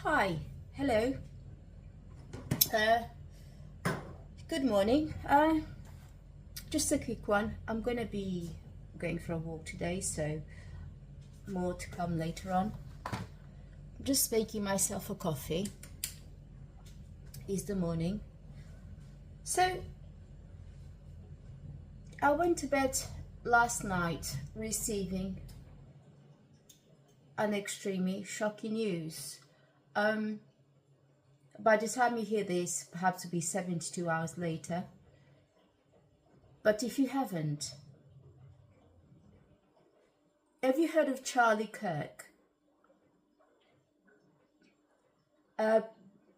Hi, hello. Uh, Good morning. Just a quick one. I'm gonna be going for a walk today, so more to come later on. Just making myself a coffee. It's the morning. So I went to bed last night receiving an extremely shocking news. By the time you hear this, perhaps it'll be 72 hours later. But if you haven't, have you heard of Charlie Kirk?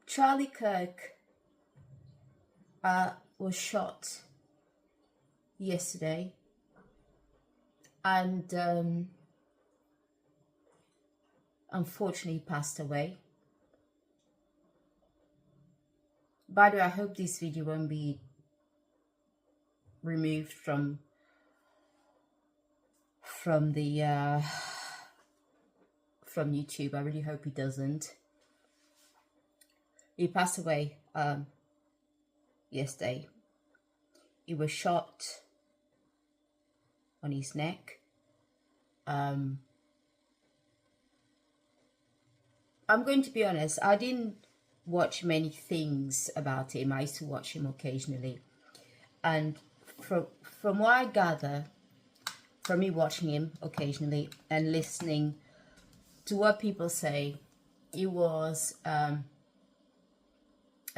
Charlie Kirk was shot yesterday and unfortunately passed away. By the way, I hope this video won't be removed from YouTube. I really hope it doesn't. He passed away yesterday. He was shot on his neck. I'm going to be honest, I didn't watch many things about him. I used to watch him occasionally, and from what I gather from me watching him occasionally and listening to what people say, he was a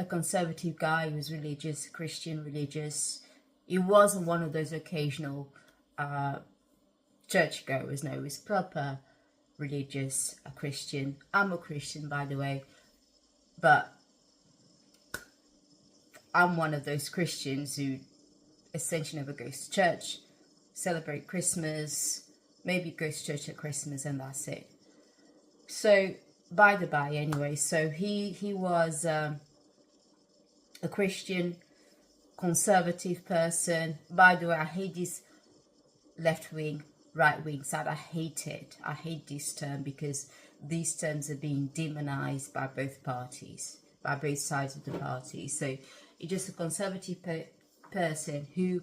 conservative guy. He was religious, Christian religious. He wasn't one of those occasional churchgoers. No, he was proper religious, a Christian. I'm a Christian, by the way, but I'm one of those Christians who essentially never goes to church, celebrate Christmas, maybe goes to church at Christmas, and that's it. So, by the by, anyway, so he was a Christian, conservative person. By the way, I hate this left wing, right wing side. I hate it. I hate this term because these terms are being demonized by both parties, by both sides of the party. So it's just a conservative person who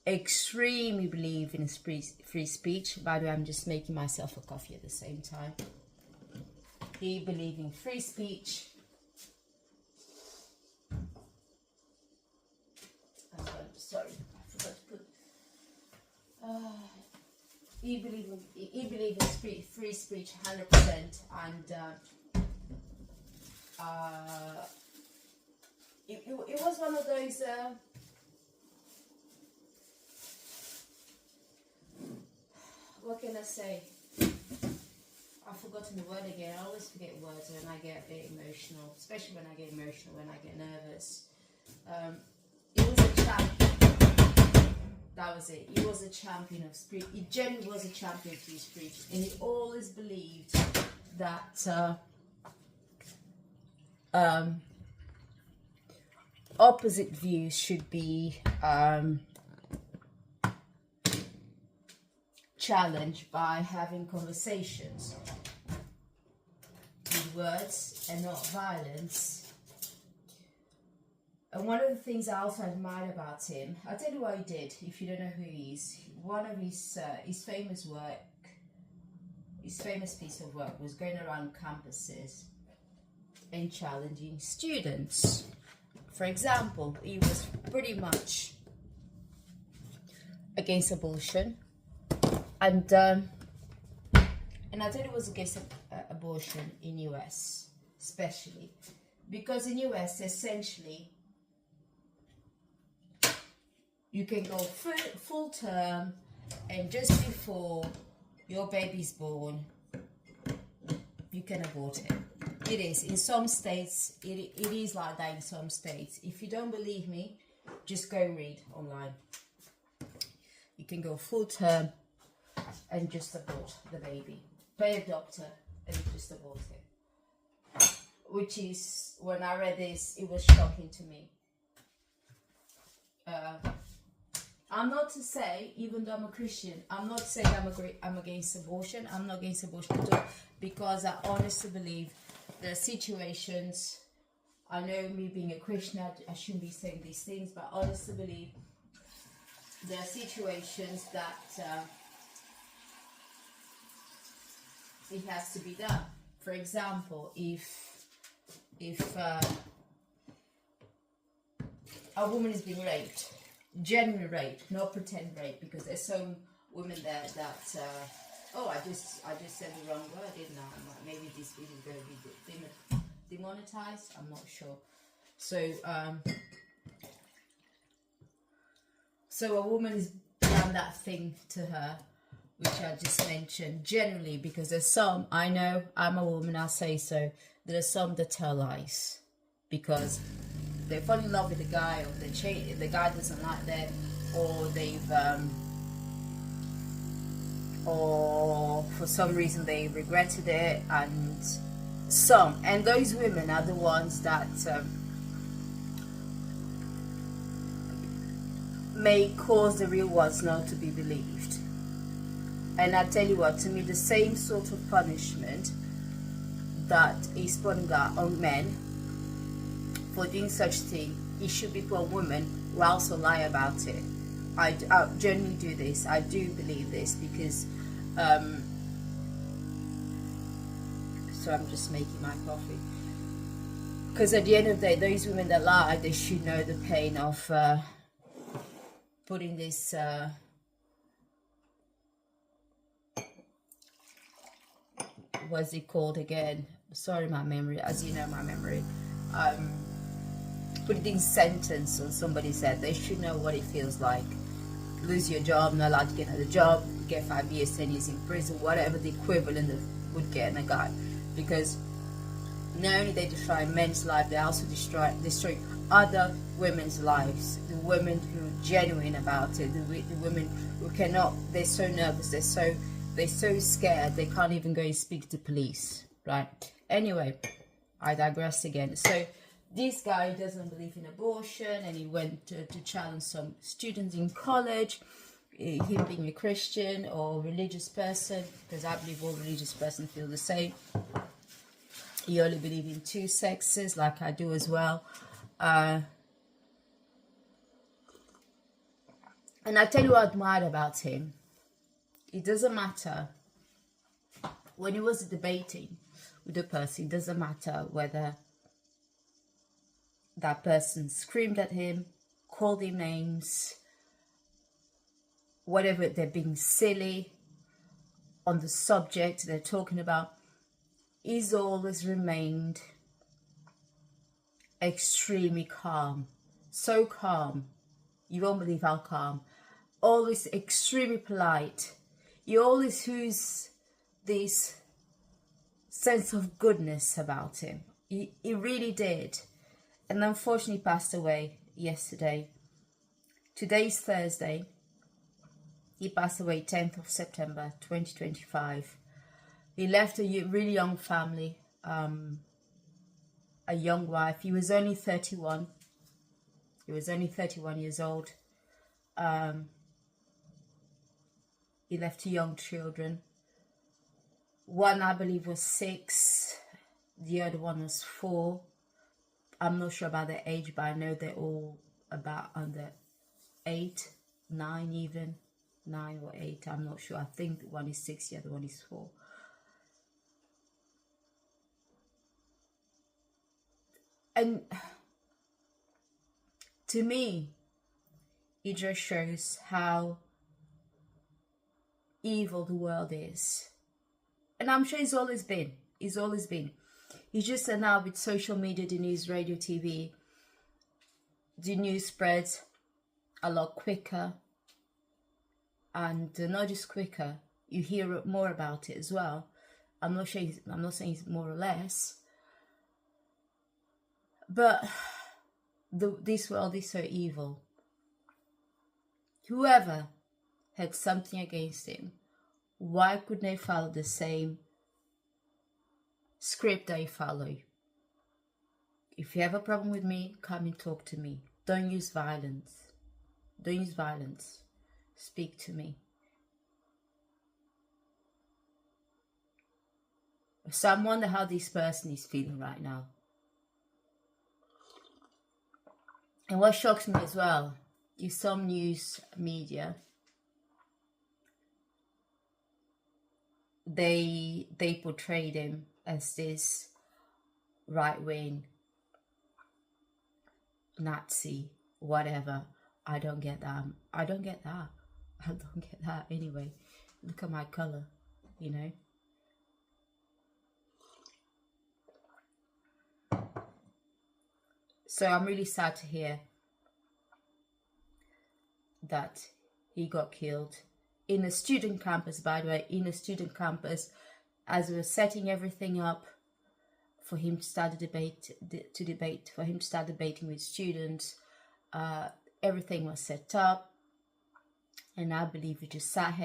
extremely believe in free speech. By the way, I'm just making myself a coffee at the same time. He believed in free speech. Sorry, I forgot to put. He believed in free speech 100%, and it was one of those. What can I say? I've forgotten the word again. I always forget words when I get a bit emotional, especially when I get emotional, when I get nervous. It was a champion. That was it. He was a champion of spirit. He genuinely was a champion of free speech, and he always believed that opposite views should be challenged by having conversations with words and not violence. And one of the things I also admired about him, I'll tell you what he did, if you don't know who he is. One of his famous piece of work was going around campuses and challenging students. For example, he was pretty much against abortion, and I thought it was against abortion in US, especially because in US essentially you can go full term, and just before your baby's born, you can abort it. It is. In some states, it is like that in some states. If you don't believe me, just go read online. You can go full term and just abort the baby. Pay a doctor and just abort it. Which is, when I read this, it was shocking to me. I'm not to say, even though I'm a Christian, I'm not saying I'm against abortion. I'm not against abortion at all, because I honestly believe there are situations, I know me being a Christian, I shouldn't be saying these things, but I honestly believe there are situations that it has to be done. For example, if a woman is being raped, genuine rape, not pretend rape, because there's some women there that oh, I just said the wrong word, didn't I? Maybe this video is going to be demonetized. I'm not sure. So a woman has done that thing to her, which I just mentioned, generally, because there's some, I know, I'm a woman, I say so, there are some that tell lies, because they fall in love with the guy, or the guy doesn't like them, or they've, or for some reason they regretted it, and those women are the ones that may cause the real ones not to be believed. And I tell you what, to me, the same sort of punishment that is put on men for doing such thing, it should be put on women who also lie about it. I genuinely do this. I do believe this, because so I'm just making my coffee. Because at the end of the day, those women that lie, they should know the pain of putting this what's it called again? Sorry, my memory. As you know, my memory. Putting sentence on somebody's head. They should know what it feels like. Lose your job, not allowed to get another job, get 5 years, 10 years in prison, whatever the equivalent of would get in a guy. Because not only they destroy men's life, they also destroy other women's lives. The women who are genuine about it, the women who cannot, they're so nervous, they're so scared, they can't even go and speak to police, right? Anyway, I digress again. So this guy doesn't believe in abortion, and he went to challenge some students in college, him being a Christian or religious person, because I believe all religious persons feel the same. He only believes in two sexes, like I do as well. And I tell you what I admired about him. It doesn't matter. When he was debating with the person, it doesn't matter whether that person screamed at him, called him names, whatever, they're being silly on the subject they're talking about. He's always remained extremely calm. So calm. You won't believe how calm. Always extremely polite. He always has this sense of goodness about him. He really did. And unfortunately he passed away yesterday. Today's Thursday. He passed away 10th of September 2025. He left a really young family, a young wife. He was only 31. He was only 31 years old. He left two young children. One, I believe, was 6. The other one was 4. I'm not sure about their age, but I know they're all about under 8, 9 even. 9 or 8, I'm not sure. I think one is 6, the other one is 4. And to me, it just shows how evil the world is. And I'm sure it's always been. It's always been. It's just that now with social media, the news, radio, TV, the news spreads a lot quicker. And not just quicker, you hear more about it as well. I'm not saying it's more or less. But this world is so evil. Whoever had something against him, why couldn't they follow the same script they follow? If you have a problem with me, come and talk to me. Don't use violence. Don't use violence. Speak to me. So I wonder how this person is feeling right now. And what shocks me as well is some news media, they portrayed him as this right-wing Nazi, whatever. I don't get that. I don't get that. I don't get that anyway. Look at my color, you know. So I'm really sad to hear that he got killed in a student campus, by the way, in a student campus, as we were setting everything up for him to start a debate, for him to start debating with students. Everything was set up, and I believe he just sat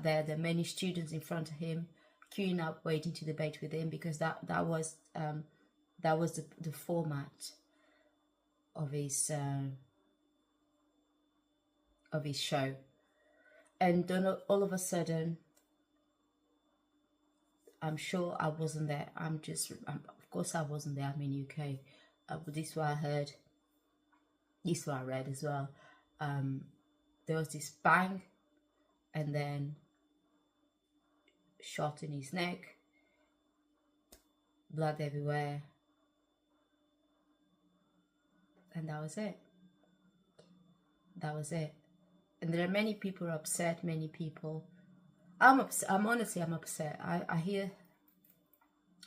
there. There are many students in front of him, queuing up, waiting to debate with him, because that was the format of his show. And then all of a sudden, I'm sure I wasn't there. Of course I wasn't there. I'm in UK. But this is what I heard. This is what I read as well. There was this bang, and then shot in his neck, blood everywhere, and that was it. That was it. And there are many people upset. Many people. I'm upset. I'm upset. I hear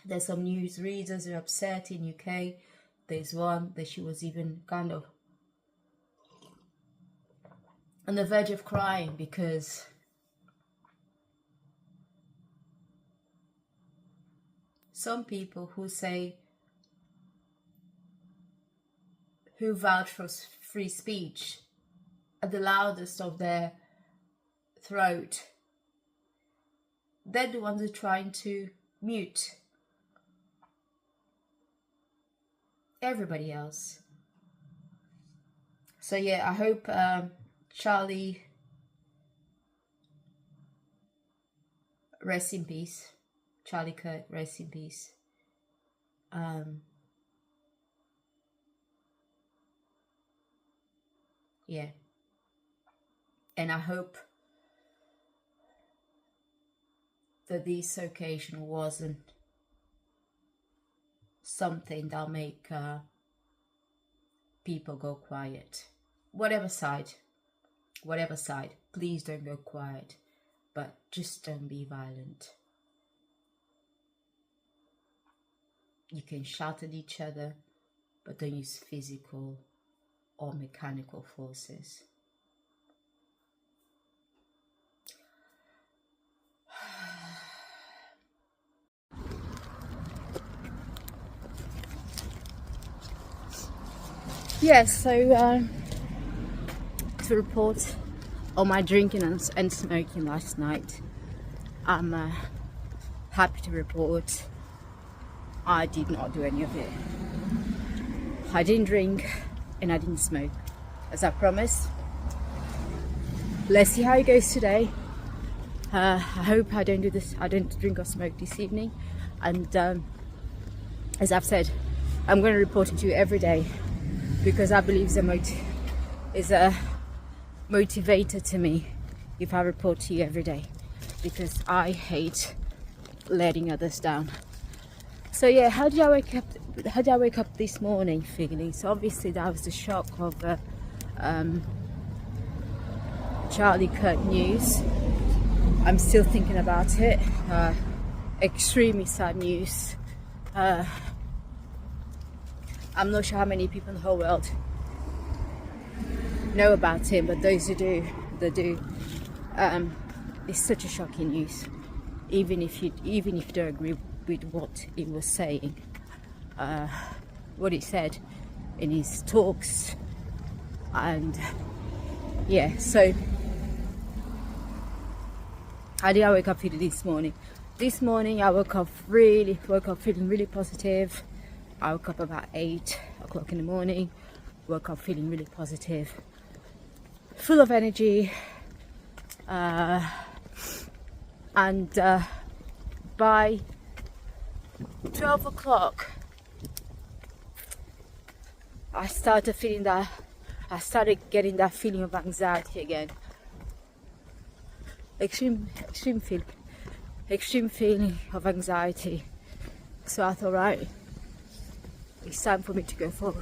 there's some news readers who are upset in UK. There's one that she was even kind of on the verge of crying, because some people who vouch for free speech at the loudest of their throat, they're the ones who are trying to mute everybody else. So yeah, I hope Charlie, rest in peace. Charlie Kirk, rest in peace. Yeah. And I hope that this occasion wasn't something that'll make people go quiet. Whatever side, please don't go quiet, but just don't be violent. You can shout at each other, but don't use physical or mechanical forces. Yes, so to report on my drinking and smoking last night, I'm happy to report I did not do any of it. I didn't drink and I didn't smoke, as I promised. Let's see how it goes today. I hope I don't do this. I don't drink or smoke this evening. And as I've said, I'm going to report it to you every day, because I believe is a motivator to me if I report to you every day, because I hate letting others down. So yeah, how did I wake up this morning feeling? So obviously that was the shock of Charlie Kirk news. I'm still thinking about it. Extremely sad news. I'm not sure how many people in the whole world know about him, but those who do, they do. It's such a shocking news. Even if you don't agree with what he was saying, what he said in his talks, and yeah. So how did I wake up feeling this morning? This morning I woke up feeling really positive. I woke up about 8 o'clock in the morning. Woke up feeling really positive, full of energy, and by 12 o'clock, I started getting that feeling of anxiety again. Extreme feeling of anxiety. So I thought, right, it's time for me to go for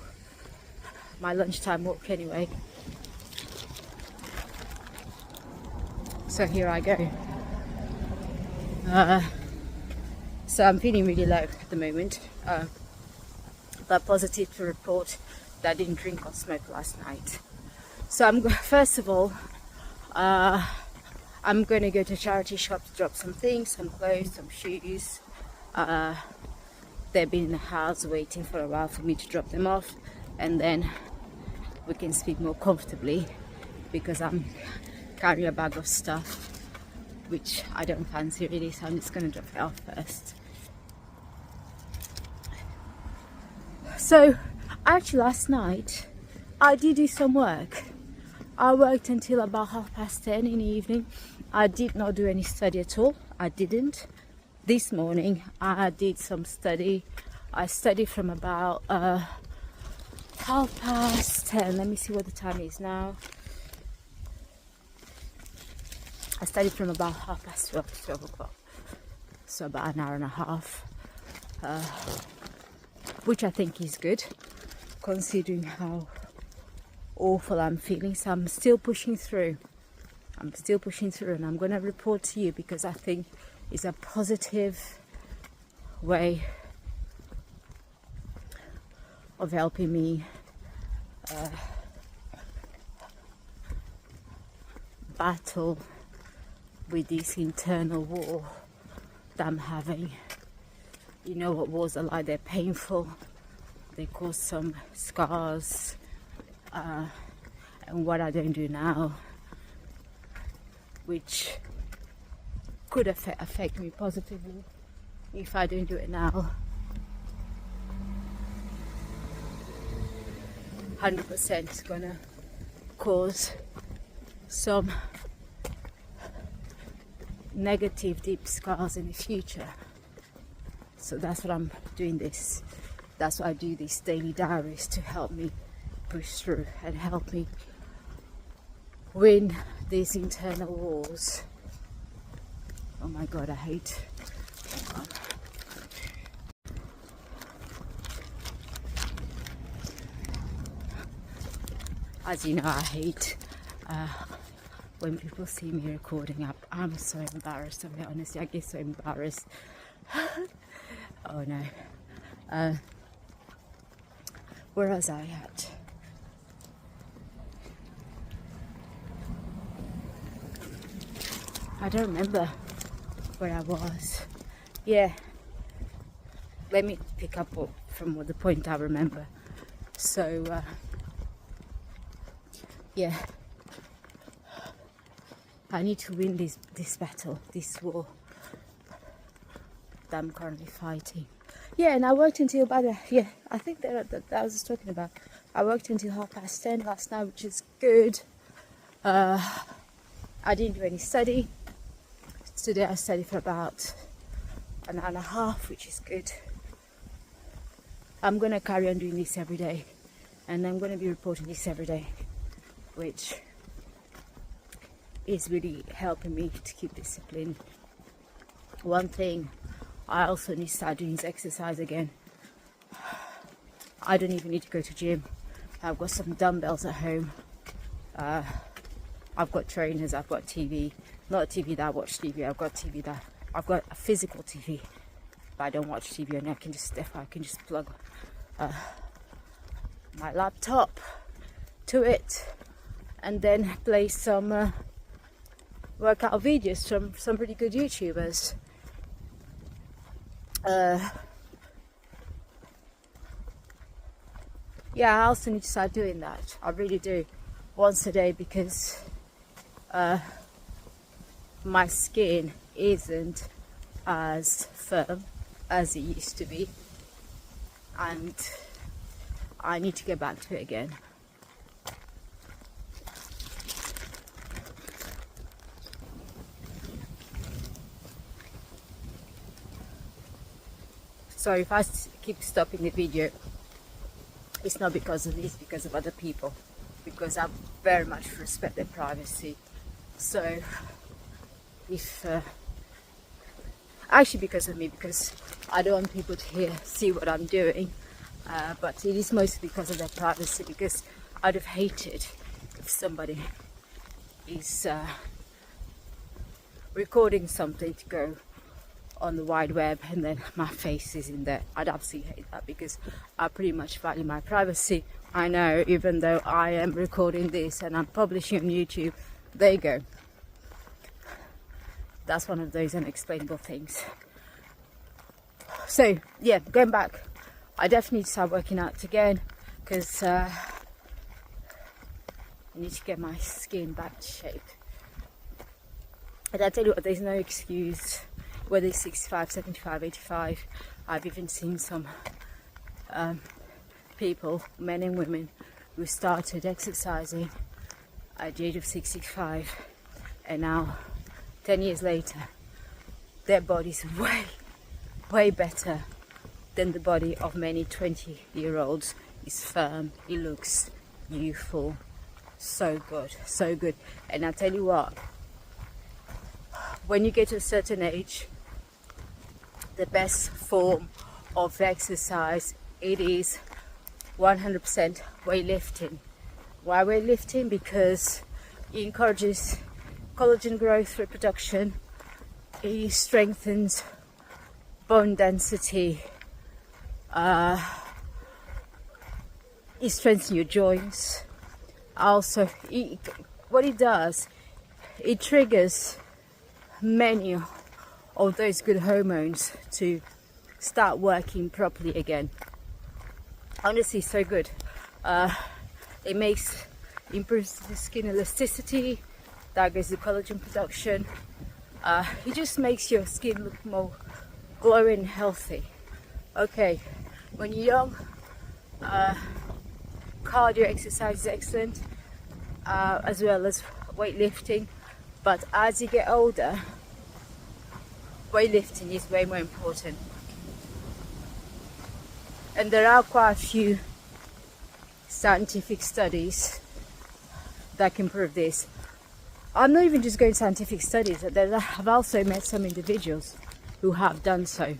my lunchtime walk anyway. So here I go. So I'm feeling really low at the moment. But positive to report that I didn't drink or smoke last night. So first of all, I'm going to go to a charity shop to drop some things, some clothes, some shoes. They've been in the house waiting for a while for me to drop them off, and then we can speak more comfortably, because I'm carrying a bag of stuff which I don't fancy really, so I'm just going to drop it off first. So actually last night I did do some work. I worked until about 10:30 in the evening. I did not do any study at all. I didn't. This morning I did some study. I studied from about 10:30. Let me see what the time is now. I studied from about 12:30 to 12 o'clock. So about an hour and a half. Which I think is good, considering how awful I'm feeling. So I'm still pushing through. And I'm going to report to you, because I think it's a positive way of helping me battle with this internal war that I'm having. You know what wars are like. They're painful, they cause some scars, and what I don't do now, which could affect me positively if I don't do it now, 100% is gonna cause some negative deep scars in the future. So that's what I'm doing this. That's why I do these daily diaries, to help me push through and help me win these internal wars. Oh my God, I hate. As you know, I hate when people see me recording up. I'm so embarrassed of it, honestly. I get so embarrassed. Oh no. Where was I at? I don't remember where I was. Yeah. Let me pick up from the point I remember. So, yeah. I need to win this battle, this war that I'm currently fighting. Yeah, and I worked until about I think that I was just talking about. I worked until 10:30 last night, which is good. I didn't do any study. Today I studied for about an hour and a half, which is good. I'm going to carry on doing this every day, and I'm going to be reporting this every day, which is really helping me to keep discipline. One thing I also need to start doing is exercise again. I don't even need to go to gym. I've got some dumbbells at home. I've got trainers, I've got TV. Not a TV that I watch TV, I've got a physical TV, but I don't watch TV, and I can just plug my laptop to it and then play some workout videos from some pretty good YouTubers. Yeah, I also need to start doing that. I really do, once a day, because my skin isn't as firm as it used to be, and I need to get back to it again. So if I keep stopping the video, it's not because of this, because of other people, because I very much respect their privacy. So if actually because of me, because I don't want people to see what I'm doing, but it is mostly because of their privacy, because I'd have hated if somebody is recording something to go on the wide web and then my face is in there. I'd absolutely hate that, because I pretty much value my privacy. I know, even though I am recording this and I'm publishing on YouTube, there you go. That's one of those unexplainable things. So yeah, going back, I definitely need to start working out again, because I need to get my skin back to shape. And I tell you what, there's no excuse, whether it's 65, 75, 85. I've even seen some people, men and women, who started exercising at the age of 65, and now 10 years later their body's way better than the body of many 20-year-olds. It's firm, it looks youthful, so good, so good. And I tell you what, when you get to a certain age, the best form of exercise, it is 100% weightlifting. Why weightlifting? Because it encourages collagen growth, reproduction, it strengthens bone density, it strengthens your joints. Also, what it does, it triggers many of those good hormones to start working properly again. Honestly, so good. It improves the skin elasticity, that goes to collagen production. It just makes your skin look more glowing, healthy. Okay, when you're young, cardio exercise is excellent, as well as weightlifting. But as you get older, weightlifting is way more important. And there are quite a few scientific studies that can prove this. I'm not even just going scientific studies, I've also met some individuals who have done so.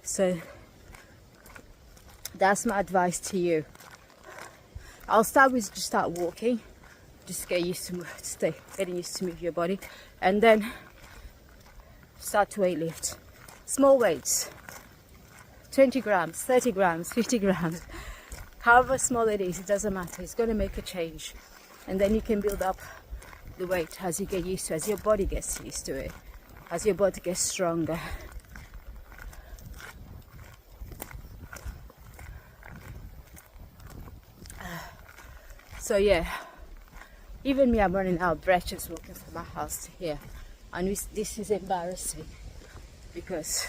So that's my advice to you. I'll start with just start walking, just getting used to move your body, and then start to weight lift. Small weights, 20 grams, 30 grams, 50 grams, however small it is, it doesn't matter. It's going to make a change, and then you can build up the weight as you get used to it, as your body gets used to it, as your body gets stronger. So yeah, even me, I'm running out of breath just walking from my house to here, and this is embarrassing because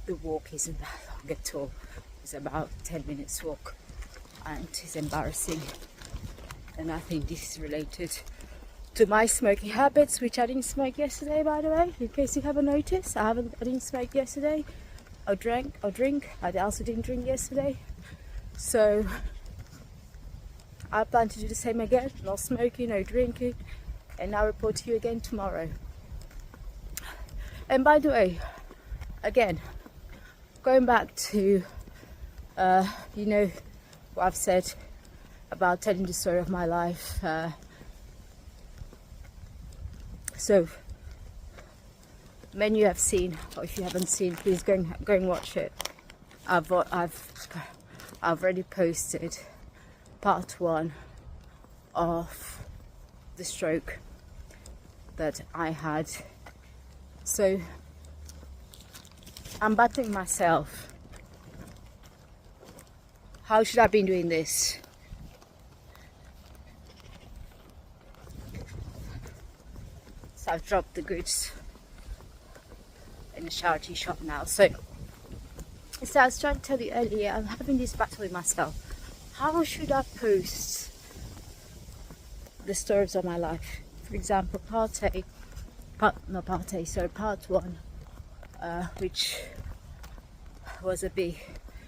the walk isn't that long at all. It's about 10 minutes walk, and it's embarrassing. And I think this is related to my smoking habits, which I didn't smoke yesterday, by the way, in case you haven't noticed. I didn't smoke yesterday. I also didn't drink yesterday. So I plan to do the same again. No smoking, no drinking, and I'll report to you again tomorrow. And by the way, again, going back to you know what I've said about telling the story of my life. So many you have seen, or if you haven't seen, please go and watch it. I've already posted part 1 of the stroke that I had. So I'm battling myself. How should I have been doing this? So I've dropped the goods in the charity shop now. So I was trying to tell you earlier, I'm having this battle with myself. How should I post the stories of my life? For example, part 1 which was a bit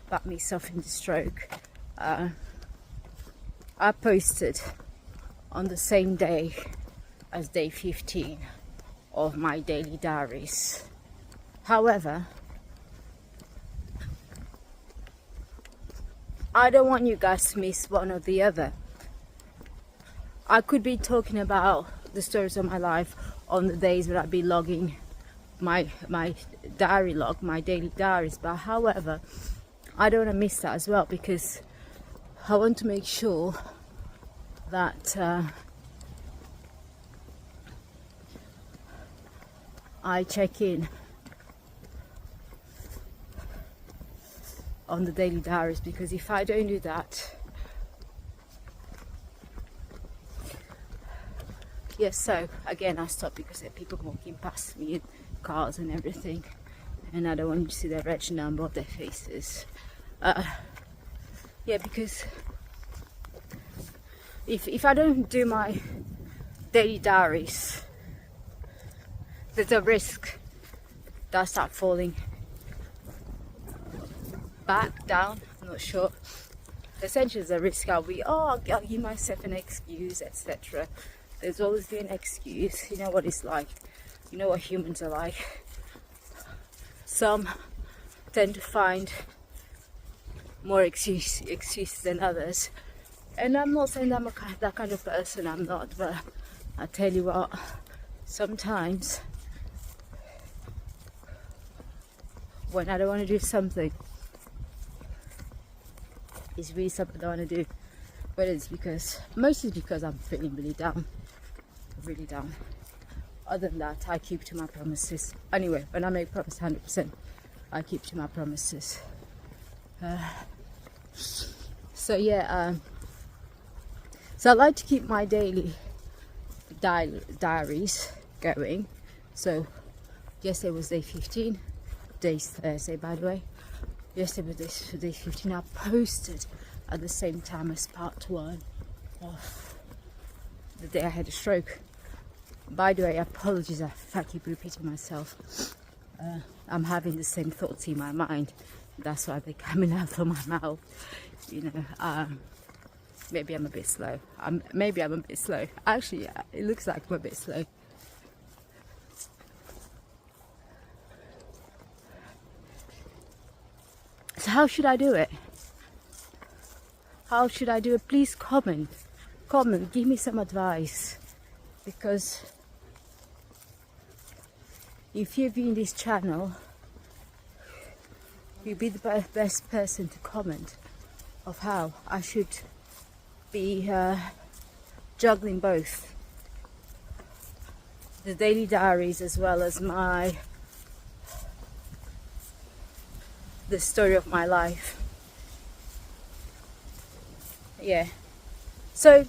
about me suffering the stroke. I posted on the same day as day 15 of my daily diaries. However, I don't want you guys to miss one or the other. I could be talking about the stories of my life on the days where I'd be logging my diary log, my daily diaries, but however, I don't want to miss that as well, because I want to make sure that I check in on the daily diaries, because if I don't do that, yes, so again I stopped because there are people walking past me in cars and everything, and I don't want you to see their reg number or their faces. Yeah, because if I don't do my daily diaries, there's a risk that I start falling back, down, I'm not sure. Essentially, there's a risk I'll give myself an excuse, etc. There's always been an excuse. You know what it's like. You know what humans are like. Some tend to find more excuses than others. And I'm not saying that I'm that kind of person, I'm not. But I tell you what, sometimes when I don't want to do something, it's really something I don't want to do. But it's mostly because I'm feeling really down. Really down. Other than that, I keep to my promises. Anyway, when I make promise 100%, I keep to my promises. So yeah, so I like to keep my daily diaries going. So yesterday was day 15, today's Thursday by the way. Yesterday was day 15. I posted at the same time as part 1 of the day I had a stroke. By the way, apologies if I keep repeating myself. I'm having the same thoughts in my mind. That's why they're coming out of my mouth. You know, maybe I'm a bit slow. Maybe I'm a bit slow. Actually, yeah, it looks like I'm a bit slow. So how should I do it? How should I do it? Please comment, give me some advice, because if you're viewing this channel, you'll be the best person to comment of how I should be juggling both the daily diaries as well as the story of my life. Yeah, so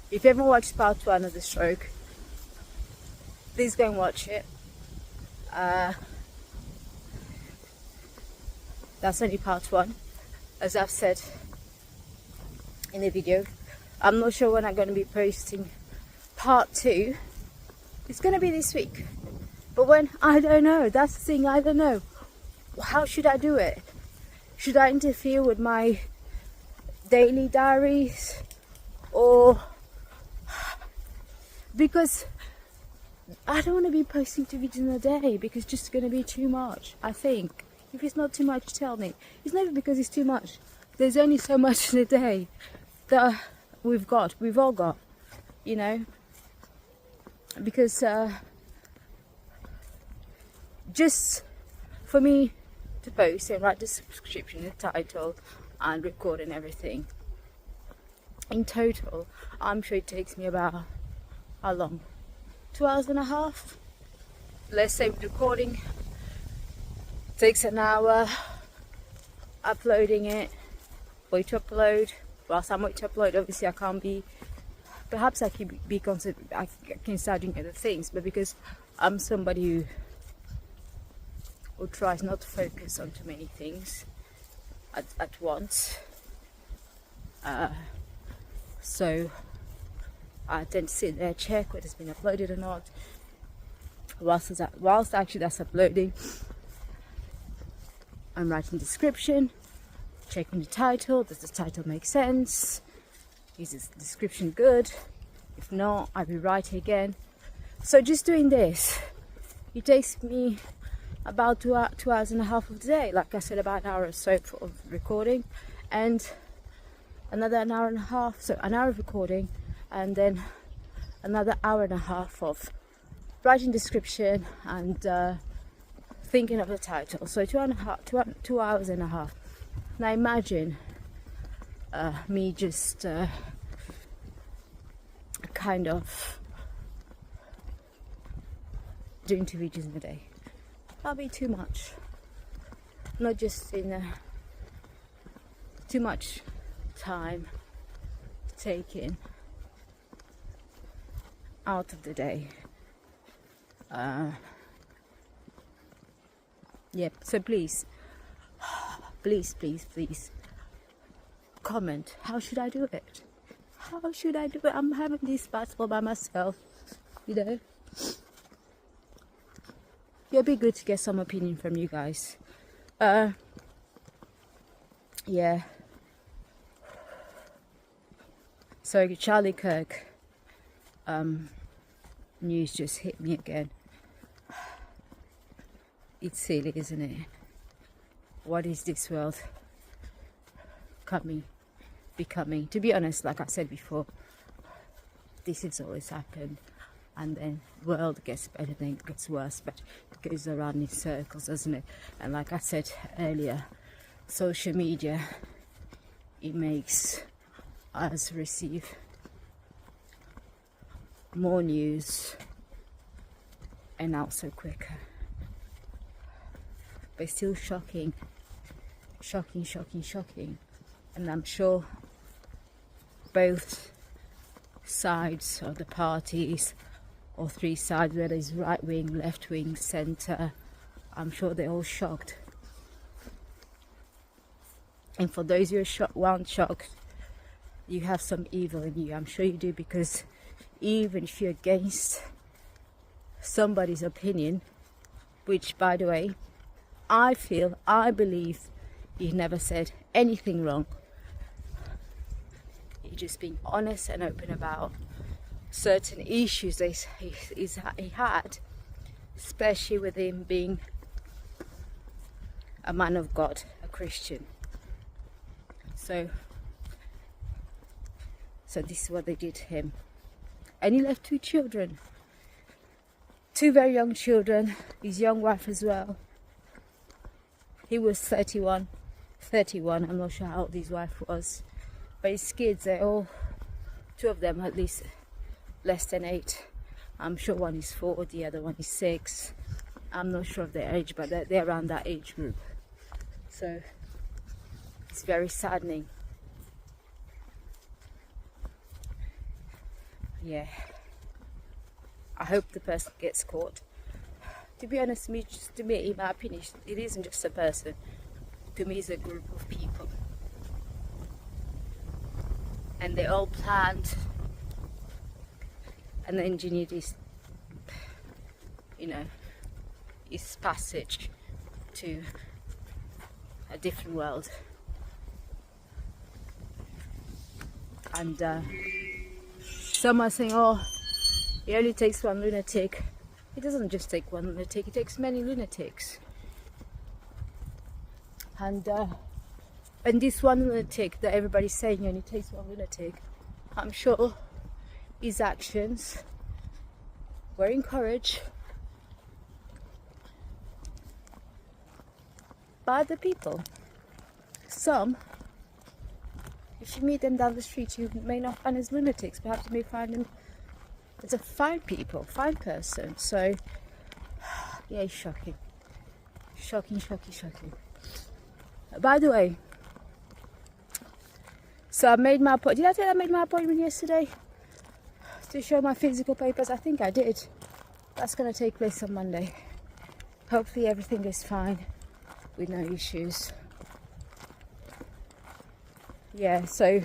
if you haven't watched part 1 of the stroke, please go and watch it. That's only part 1, as I've said in the video. I'm not sure when I'm going to be posting part 2. It's going to be this week, but when, I don't know. That's the thing, I don't know. How should I do it? Should I interfere with my daily diaries, or because I don't want to be posting 2 videos in a day, because it's just going to be too much. I think if it's not too much, tell me. It's never because it's too much. There's only so much in a day that we've all got, you know, because just for me to post and write the subscription, the title and record and everything, in total I'm sure it takes me about, how long, 2 hours and a half. Let's say with recording takes an hour, uploading it, wait to upload. Whilst I'm waiting to upload, obviously I can't be, perhaps I can be considered, I can start doing other things, but because I'm somebody who tries not to focus on too many things at once, so I tend to sit there, check whether it's been uploaded or not, whilst actually that's uploading, I'm writing description, checking the title. Does the title make sense? Is this description good? If not, I rewrite it again. So just doing this, it takes me about 2 hours and a half of the day. Like I said, about an hour or so of recording, and another an hour and a half, so an hour of recording, and then another hour and a half of writing description and thinking of the title. So 2 hours and a half. Now imagine me just kind of doing 2 videos in a day. That'll be too much. Not just in too much time taken out of the day. Yep. So please comment. How should I do it? How should I do it? I'm having this battle by myself, you know. It'd be good to get some opinion from you guys. Yeah. So Charlie Kirk news just hit me again. It's silly, isn't it? What is this world becoming? To be honest, like I said before, this has always happened, and then the world gets better, then it gets worse, but it goes around in circles, doesn't it? And like I said earlier, social media, it makes us receive more news and also quicker, but still shocking, and I'm sure both sides of the parties, or three sides, whether it's right wing, left wing, centre, I'm sure they're all shocked. And for those who aren't shocked, you have some evil in you. I'm sure you do, because even if you're against somebody's opinion, which, by the way, I believe he never said anything wrong. He's just being honest and open about certain issues he had, especially with him being a man of God, a Christian. So this is what they did to him. And he left 2 children, 2 very young children, his young wife as well. He was 31, I'm not sure how old his wife was. But his kids, they're all, 2 of them at least less than 8. I'm sure one is 4, the other one is 6. I'm not sure of their age, but they're around that age group. So it's very saddening. Yeah. I hope the person gets caught. To be honest, to me, in my opinion, it isn't just a person. To me, it's a group of people. And they all planned and engineered his passage to a different world. And some are saying, oh, it only takes one lunatic. It doesn't just take one lunatic, it takes many lunatics. And this one lunatic that everybody's saying only takes one lunatic, I'm sure his actions were encouraged by the people. Some, if you meet them down the street, you may not find as lunatics, perhaps you may find them as a fine person. So yeah, it's shocking. By the way, so I made my appointment. Did I tell you I made my appointment yesterday to show my physical papers? I think I did. That's going to take place on Monday. Hopefully everything is fine with no issues. Yeah, so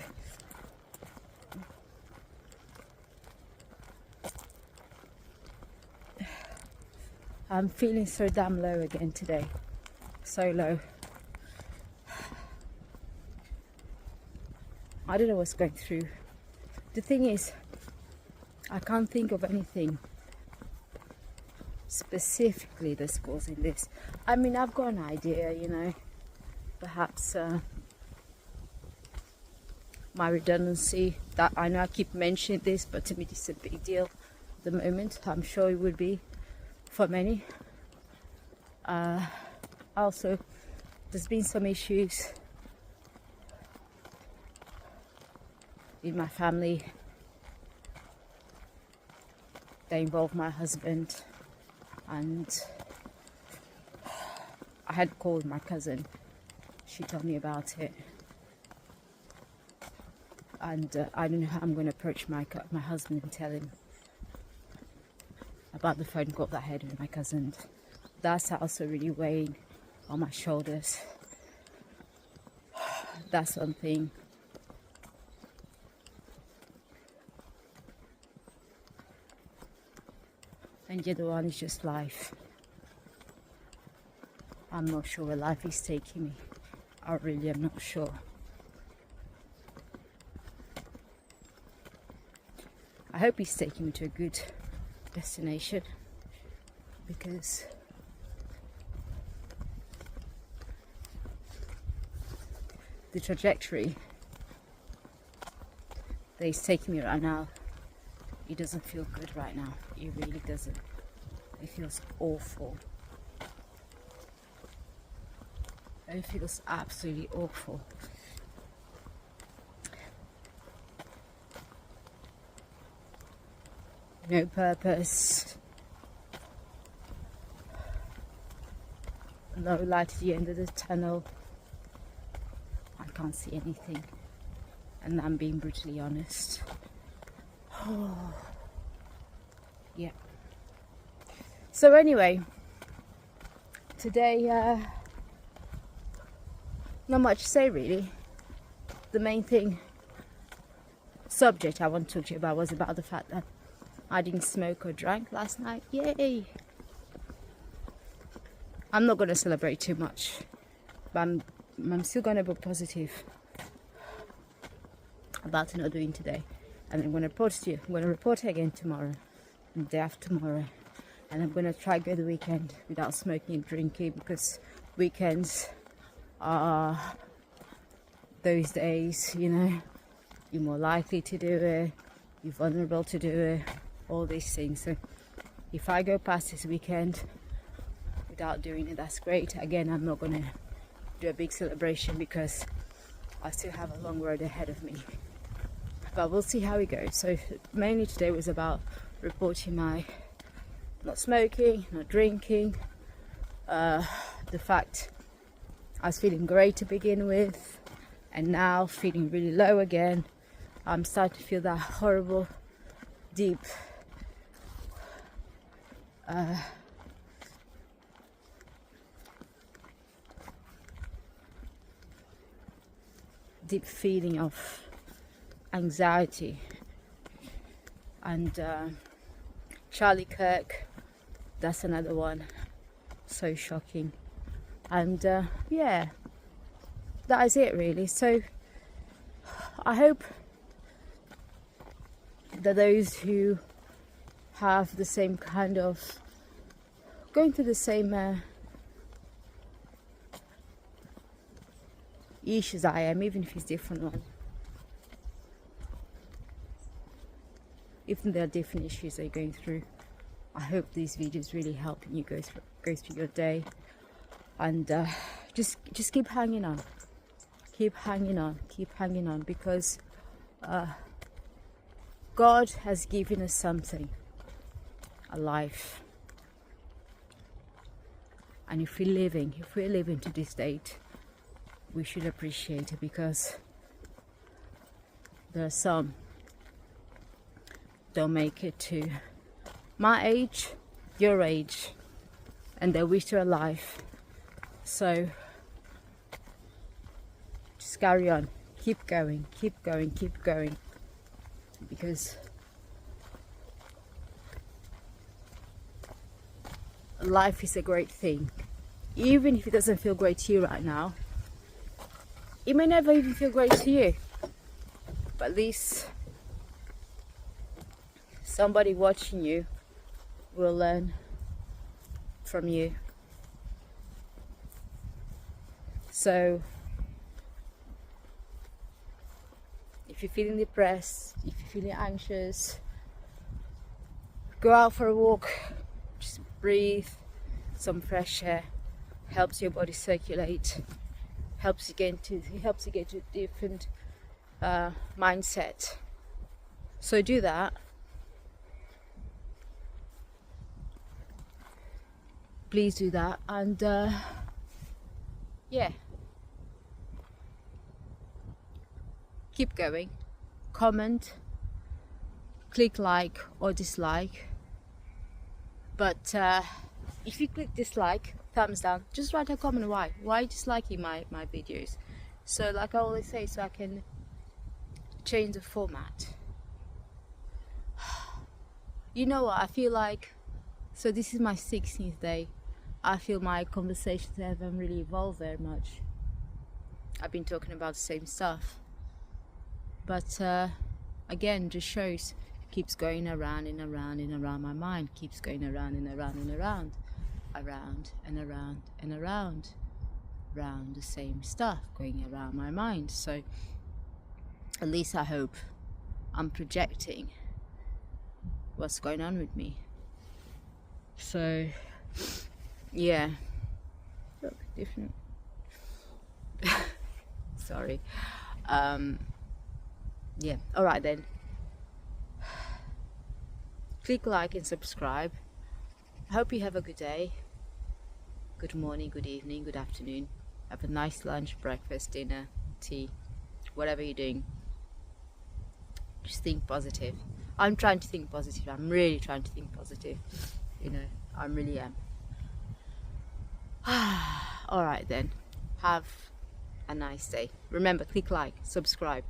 I'm feeling so damn low again today. So low. I don't know what's going through. The thing is, I can't think of anything specifically that's causing this. I mean, I've got an idea, you know, perhaps my redundancy. That I know I keep mentioning this, but to me it's a big deal at the moment. I'm sure it would be for many. Also, there's been some issues in my family that involve my husband, and I had called my cousin. She told me about it, and I don't know how I'm going to approach my husband and tell him about the phone call that I had with my cousin. That's also really weighing on my shoulders. That's one thing. And the other one is just life. I'm not sure where life is taking me. I really am not sure. I hope he's taking me to a good destination, because the trajectory that he's taking me right now, it doesn't feel good right now. It really doesn't. It feels awful. It feels absolutely awful. No purpose. No light at the end of the tunnel. I can't see anything. And I'm being brutally honest. Oh. Yeah. So anyway, today not much to say really. The main subject I want to talk to you about was about the fact that I didn't smoke or drank last night. Yay! I'm not going to celebrate too much, but I'm still going to be positive about not doing today. And I'm going to report to you. I'm going to report again tomorrow and the day after tomorrow. And I'm going to try to go the weekend without smoking and drinking, because weekends are those days, you know, you're more likely to do it, you're vulnerable to do it, all these things. So if I go past this weekend without doing it, that's great. Again, I'm not going to do a big celebration because I still have a long road ahead of me. But we'll see how it goes. So mainly today was about reporting my not smoking, not drinking, the fact I was feeling great to begin with, and now feeling really low again. I'm starting to feel that horrible, deep deep feeling of anxiety. And Charlie Kirk, that's another one, so shocking. And yeah, that is it really. So I hope that those who have the same kind of, going through the same issues I am, even if it's different one, even there are different issues that you're going through, I hope these videos really help you go through your day. And just keep hanging on, keep hanging on, because God has given us something, a life. And if we're living to this date, we should appreciate it, because there are some don't make it to my age, your age, and they wish they're alive. So just carry on, keep going, because life is a great thing. Even if it doesn't feel great to you right now, it may never even feel great to you, but at least somebody watching you will learn from you. So if you're feeling depressed, if you're feeling anxious, go out for a walk, just breathe some fresh air, helps your body circulate, helps you get to a different mindset. So do that. Please do that, and yeah, keep going. Comment, click like or dislike, but if you click dislike, thumbs down, just write a comment why disliking my videos. So like I always say, so I can change the format. You know what, I feel like, so this is my 16th day. I feel my conversations haven't really evolved very much. I've been talking about the same stuff, but again, just shows, keeps going around and around and around my mind, keeps going around and around and around and around and around the same stuff going around my mind. So at least I hope I'm projecting what's going on with me. So yeah, look different. Sorry. Yeah, all right then, click like and subscribe. I hope you have a good day, good morning, good evening, good afternoon. Have a nice lunch, breakfast, dinner, tea, whatever you're doing. Just think positive. I'm trying to think positive. I'm really trying to think positive. You know, I really am. All right then, have a nice day. Remember, click like, subscribe.